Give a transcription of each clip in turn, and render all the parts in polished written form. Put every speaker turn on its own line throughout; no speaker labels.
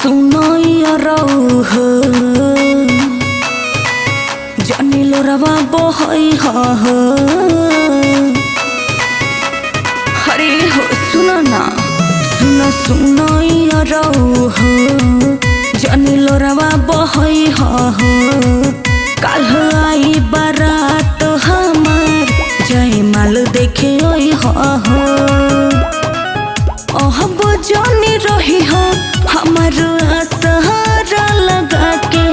सुनो रौह जानी लो रवा बहई हरे हो सुनो ना सुनो रौह जानी लो रवा बहई काल आई बारात हमार जय माल देखे अब जानी रही हो हमार सहारा लगा के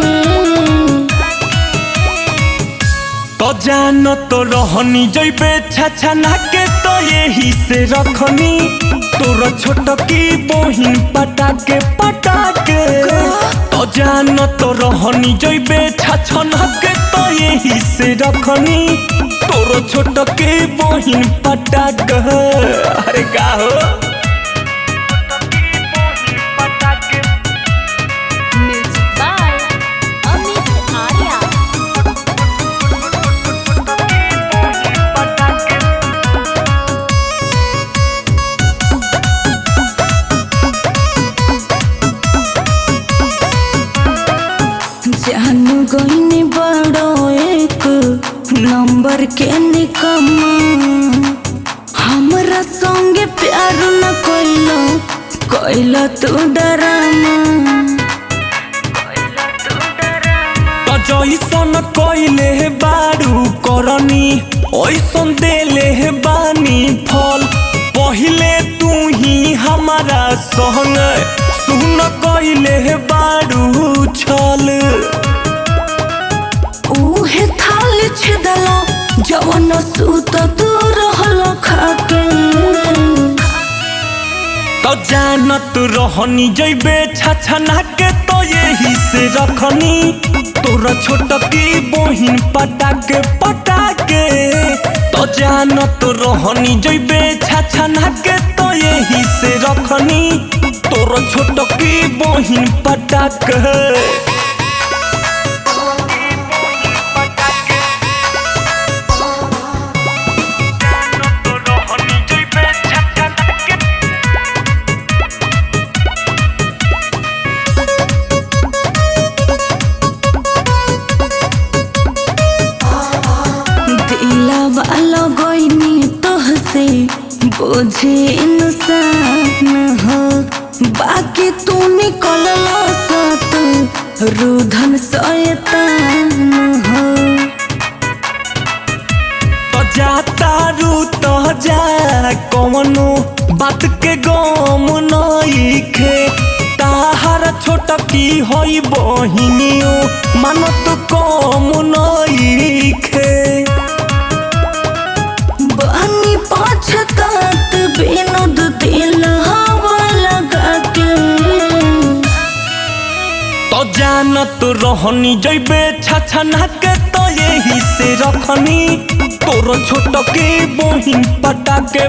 तो जानो तो रहनी जइबे छछना के तो यही से रखनी तोर छोट की बहिन पटा के तो जानो तो रहनी जइबे छछना के तो यही से रखनी तोर छोट की बहिन पटा के। अरे का हो
जानू गईनी बड़ो एक नंबर के निकम्मा हमरा संगे प्यार न कोइला तू डरामा
तो जैसन कोइले बारू करनी ओइसन देले बानी फल पहिले तू ही हमारा संग सुन कोइले बारू छल
उहे थाल छेदला जवन सूत तू रहल खाके
तो जानत रहनी जइबे छछना के तो यही से रखनी तोर छोट की बहिन पटा के तो जानत रहनी जइबे छछना के तो यही से रखनी तोर छोट की बहिन पटा के।
लगनी तोहसे बोझे इंसान हो बाकी तू निकल सत रुधन शैतान हो
तो जाता रू तो जा कौनो बात के गम नइखे ताहार छोट की होई बहिनियो मानत कम नइखे
पछतात विनोद दिल हवा लगा के
तो जानत रहनी जइबे छछना के तो यही से रखनी तोर छोट की बहिन पटा के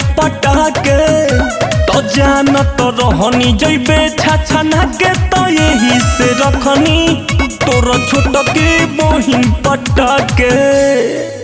तो जानत रहनी जइबे छछना के तो यही से रखनी तोर छोट की बहिन पटा के।